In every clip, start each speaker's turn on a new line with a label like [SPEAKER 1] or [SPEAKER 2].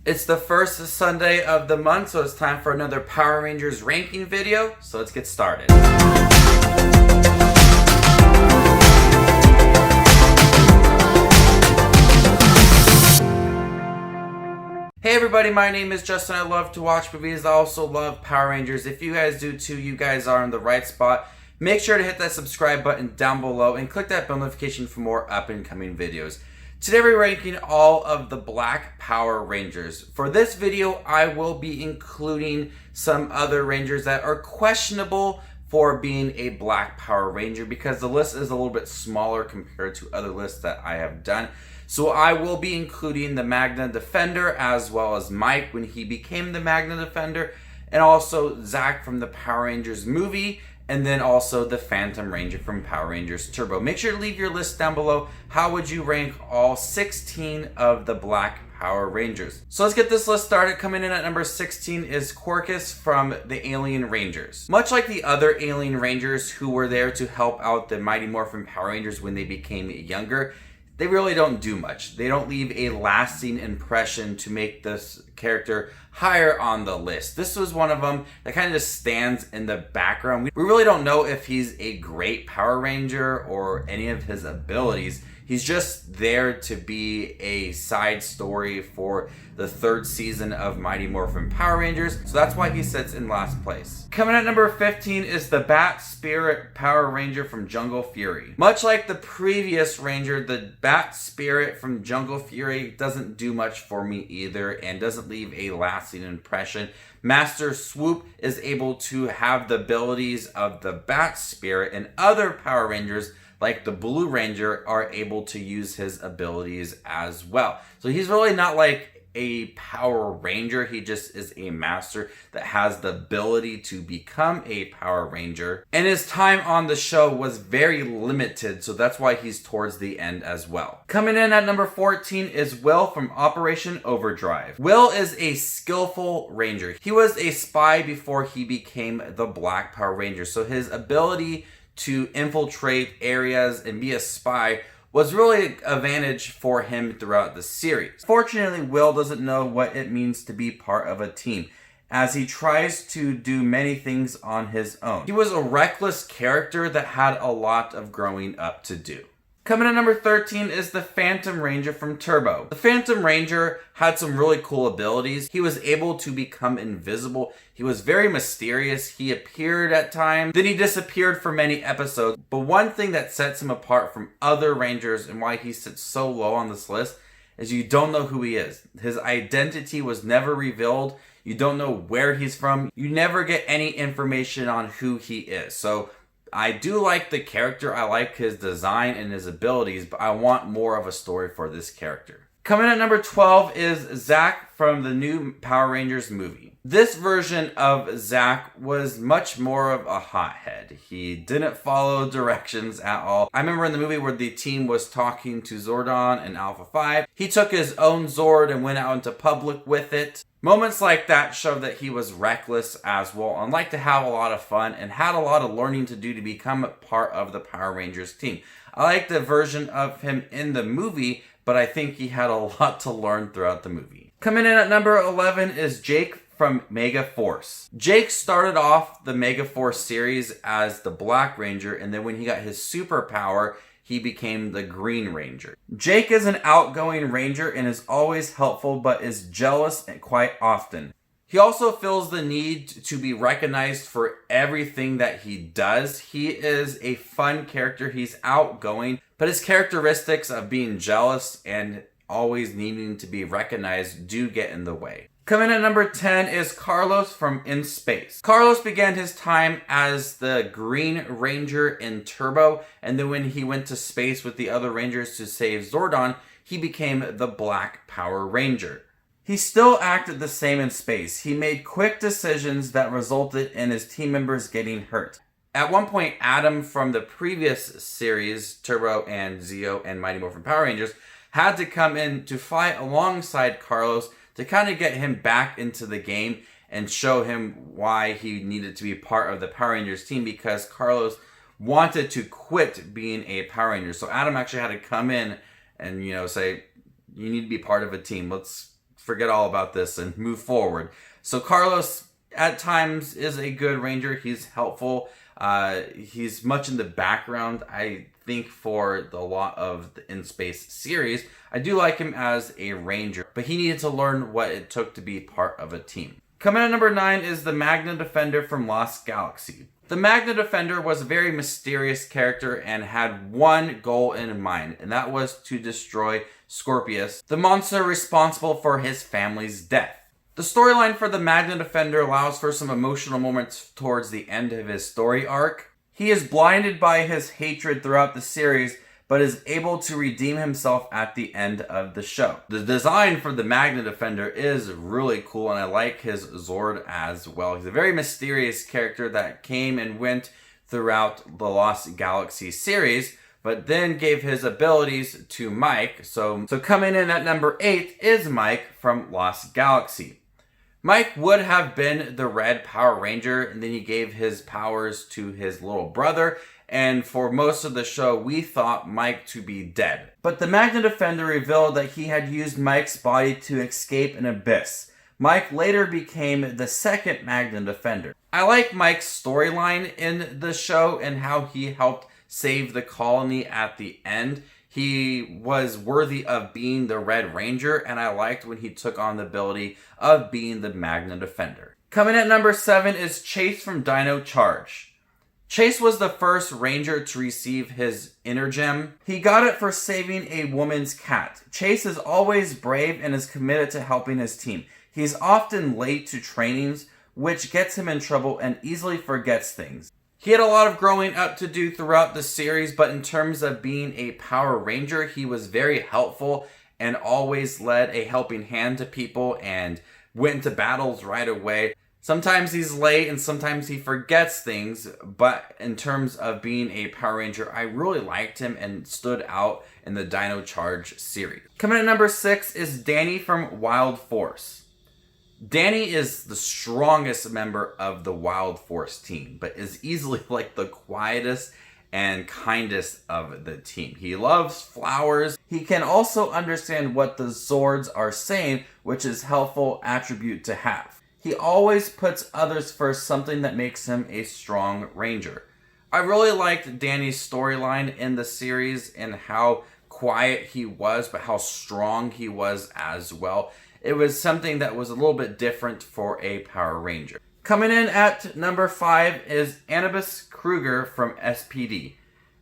[SPEAKER 1] It's the first Sunday of the month, so it's time for another Power Rangers ranking video. So let's get started. Hey everybody, my name is Justin. I love to watch movies. I also love Power Rangers. If you guys do too, you guys are in the right spot. Make sure to hit that subscribe button down below and click that bell notification for more up and coming videos. Today we're ranking all of the Black Power Rangers. For this video, I will be including some other Rangers that are questionable for being a Black Power Ranger because the list is a little bit smaller compared to other lists that I have done. So I will be including the Magna Defender as well as Mike when he became the Magna Defender, and also Zach from the Power Rangers movie, and then also the Phantom Ranger from Power Rangers Turbo. Make sure to leave your list down below. How would you rank all 16 of the Black Power Rangers? So let's get this list started. Coming in at number 16 is Quirkus from the Alien Rangers. Much like the other Alien Rangers who were there to help out the Mighty Morphin Power Rangers when they became younger, they really don't do much. They don't leave a lasting impression to make this character higher on the list. This was one of them that kind of just stands in the background. We really don't know if he's a great Power Ranger or any of his abilities. He's just there to be a side story for the third season of Mighty Morphin Power Rangers, so that's why he sits in last place. Coming at number 15 is the Bat Spirit Power Ranger from Jungle Fury. Much like the previous Ranger, the Bat Spirit from Jungle Fury doesn't do much for me either and doesn't leave a lasting impression. Master Swoop is able to have the abilities of the Bat Spirit, and other Power Rangers like the Blue Ranger are able to use his abilities as well. So he's really not like a Power Ranger, he just is a master that has the ability to become a Power Ranger. And his time on the show was very limited, so that's why he's towards the end as well. Coming in at number 14 is Will from Operation Overdrive. Will is a skillful ranger. He was a spy before he became the Black Power Ranger, so his ability to infiltrate areas and be a spy was really an advantage for him throughout the series. Fortunately, Will doesn't know what it means to be part of a team, as he tries to do many things on his own. He was a reckless character that had a lot of growing up to do. Coming at number 13 is the Phantom Ranger from Turbo. The Phantom Ranger had some really cool abilities. He was able to become invisible. He was very mysterious. He appeared at times, then he disappeared for many episodes. But one thing that sets him apart from other Rangers and why he sits so low on this list is you don't know who he is. His identity was never revealed. You don't know where he's from. You never get any information on who he is. So I do like the character, I like his design and his abilities, but I want more of a story for this character. Coming at number 12 is Zach from the new Power Rangers movie. This version of Zach was much more of a hothead. He didn't follow directions at all. I remember in the movie where the team was talking to Zordon and Alpha 5, he took his own Zord and went out into public with it. Moments like that show that he was reckless as well and liked to have a lot of fun and had a lot of learning to do to become a part of the Power Rangers team. I like the version of him in the movie, but I think he had a lot to learn throughout the movie. Coming in at number 11 is Jake from Mega Force. Jake started off the Mega Force series as the Black Ranger, and then when he got his superpower, he became the Green Ranger. Jake is an outgoing ranger and is always helpful, but is jealous quite often. He also feels the need to be recognized for everything that he does. He is a fun character. He's outgoing, but his characteristics of being jealous and always needing to be recognized do get in the way. Coming at number 10 is Carlos from In Space. Carlos began his time as the Green Ranger in Turbo, and then when he went to space with the other Rangers to save Zordon, he became the Black Power Ranger. He still acted the same in space. He made quick decisions that resulted in his team members getting hurt. At one point, Adam from the previous series, Turbo and Zeo and Mighty Morphin Power Rangers, had to come in to fight alongside Carlos to kind of get him back into the game and show him why he needed to be part of the Power Rangers team, because Carlos wanted to quit being a Power Ranger. So Adam actually had to come in and, say, you need to be part of a team. Let's forget all about this and move forward. So Carlos at times is a good ranger. He's helpful. He's much in the background, I think, for a lot of the In Space series. I do like him as a ranger, but he needed to learn what it took to be part of a team. Coming at number 9 is the Magna Defender from Lost Galaxy. The Magna Defender was a very mysterious character and had one goal in mind, and that was to destroy Scorpius, the monster responsible for his family's death. The storyline for the Magna Defender allows for some emotional moments towards the end of his story arc. He is blinded by his hatred throughout the series, but is able to redeem himself at the end of the show. The design for the Magna Defender is really cool, and I like his Zord as well. He's a very mysterious character that came and went throughout the Lost Galaxy series, but then gave his abilities to Mike. So coming in at number 8 is Mike from Lost Galaxy. Mike would have been the Red Power Ranger, and then he gave his powers to his little brother, and for most of the show, we thought Mike to be dead. But the Magna Defender revealed that he had used Mike's body to escape an abyss. Mike later became the second Magna Defender. I like Mike's storyline in the show and how he helped save the colony at the end. He was worthy of being the Red Ranger, and I liked when he took on the ability of being the Magna Defender. Coming at number 7 is Chase from Dino Charge. Chase was the first Ranger to receive his Inner Gem. He got it for saving a woman's cat. Chase is always brave and is committed to helping his team. He's often late to trainings, which gets him in trouble and easily forgets things. He had a lot of growing up to do throughout the series, but in terms of being a Power Ranger, he was very helpful and always led a helping hand to people and went into battles right away. Sometimes he's late and sometimes he forgets things, but in terms of being a Power Ranger, I really liked him and stood out in the Dino Charge series. Coming at number 6 is Danny from Wild Force. Danny is the strongest member of the Wild Force team, but is easily like the quietest and kindest of the team. He loves flowers. He can also understand what the Zords are saying, which is a helpful attribute to have. He always puts others first, something that makes him a strong ranger. I really liked Danny's storyline in the series and how quiet he was, but how strong he was as well. It was something that was a little bit different for a Power Ranger. Coming in at number 5 is Anubis Kruger from SPD.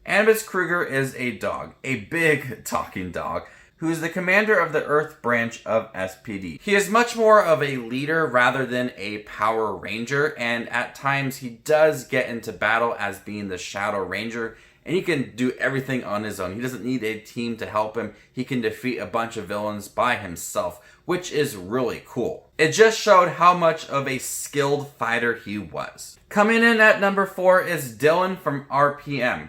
[SPEAKER 1] Anubis Kruger is a dog, a big talking dog, who is the commander of the Earth branch of SPD. He is much more of a leader rather than a Power Ranger, and at times he does get into battle as being the Shadow Ranger, and he can do everything on his own. He doesn't need a team to help him. He can defeat a bunch of villains by himself, which is really cool. It just showed how much of a skilled fighter he was. Coming in at number 4 is Dylan from RPM.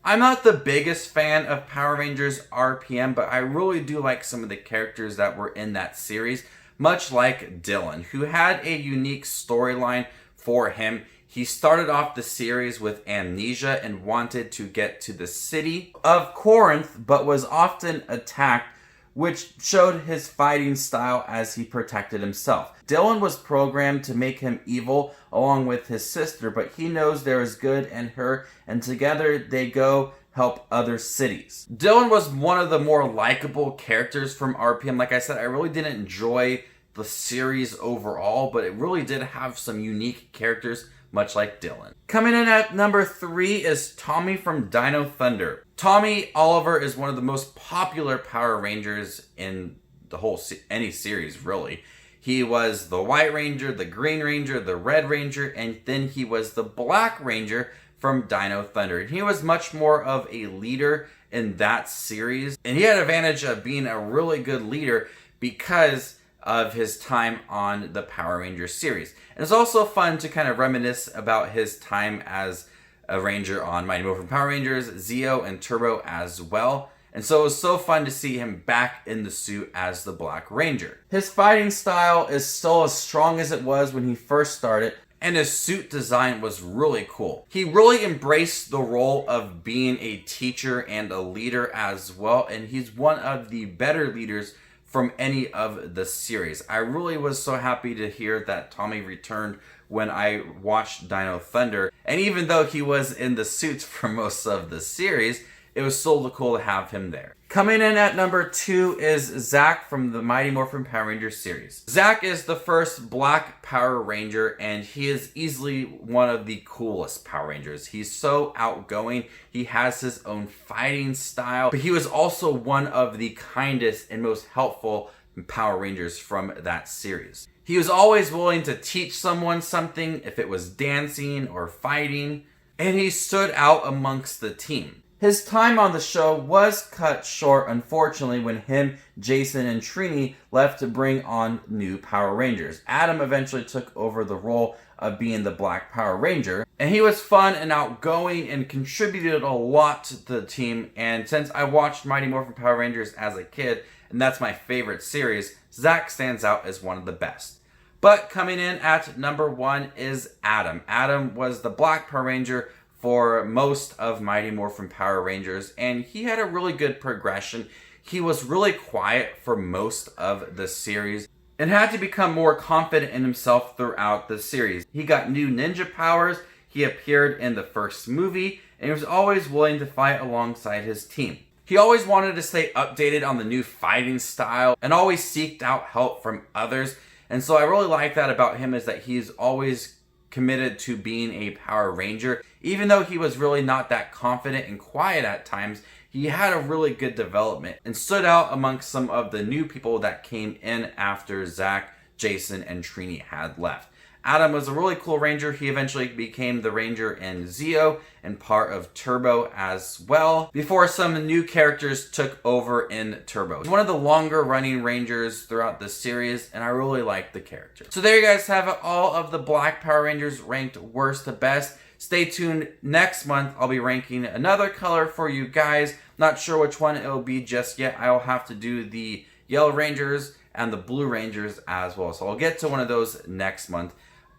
[SPEAKER 1] I'm not the biggest fan of Power Rangers RPM, but I really do like some of the characters that were in that series, much like Dylan, who had a unique storyline for him. He started off the series with amnesia and wanted to get to the city of Corinth, but was often attacked, which showed his fighting style as he protected himself. Dylan was programmed to make him evil along with his sister, but he knows there is good in her, and together they go help other cities. Dylan was one of the more likable characters from RPM. Like I said, I really didn't enjoy the series overall, but it really did have some unique characters, much like Dylan. Coming in at number 3 is Tommy from Dino Thunder. Tommy Oliver is one of the most popular Power Rangers in the whole any series, really. He was the White Ranger, the Green Ranger, the Red Ranger, and then he was the Black Ranger from Dino Thunder. And he was much more of a leader in that series, and he had advantage of being a really good leader because of his time on the Power Rangers series. And it's also fun to kind of reminisce about his time as a Ranger on Mighty Morphin Power Rangers, Zeo, and Turbo as well. And so it was so fun to see him back in the suit as the Black Ranger. His fighting style is still as strong as it was when he first started, and his suit design was really cool. He really embraced the role of being a teacher and a leader as well, and he's one of the better leaders from any of the series. I really was so happy to hear that Tommy returned when I watched Dino Thunder. And even though he was in the suits for most of the series, it was so cool to have him there. Coming in at number 2 is Zach from the Mighty Morphin Power Rangers series. Zach is the first black Power Ranger, and he is easily one of the coolest Power Rangers. He's so outgoing, he has his own fighting style, but he was also one of the kindest and most helpful Power Rangers from that series. He was always willing to teach someone something, if it was dancing or fighting, and he stood out amongst the team. His time on the show was cut short, unfortunately, when him, Jason, and Trini left to bring on new Power Rangers. Adam eventually took over the role of being the Black Power Ranger, and he was fun and outgoing and contributed a lot to the team. And since I watched Mighty Morphin Power Rangers as a kid, and that's my favorite series, Zach stands out as one of the best. But coming in at number 1 is Adam. Adam was the Black Power Ranger for most of Mighty Morphin Power Rangers, and he had a really good progression. He was really quiet for most of the series and had to become more confident in himself throughout the series. He got new ninja powers, he appeared in the first movie, and he was always willing to fight alongside his team. He always wanted to stay updated on the new fighting style and always seeked out help from others. And so I really like that about him, is that he's always committed to being a Power Ranger. Even though he was really not that confident and quiet at times, he had a really good development and stood out amongst some of the new people that came in after Zach, Jason, and Trini had left. Adam was a really cool Ranger. He eventually became the Ranger in Zeo and part of Turbo as well, before some new characters took over in Turbo. He's one of the longer running Rangers throughout the series, and I really like the character. So there you guys have it, all of the Black Power Rangers ranked worst to best. Stay tuned. Next month, I'll be ranking another color for you guys. Not sure which one it will be just yet. I will have to do the Yellow Rangers and the Blue Rangers as well. So I'll get to one of those next month,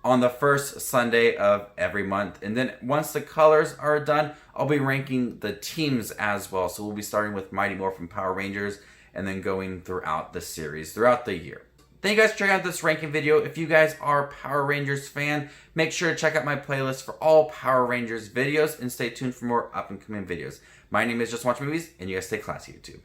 [SPEAKER 1] on the first Sunday of every month. And then once the colors are done, I'll be ranking the teams as well. So we'll be starting with Mighty Morphin Power Rangers and then going throughout the series, throughout the year. Thank you guys for checking out this ranking video. If you guys are a Power Rangers fan, make sure to check out my playlist for all Power Rangers videos and stay tuned for more up and coming videos. My name is Just Watch Movies, and you guys stay classy, YouTube.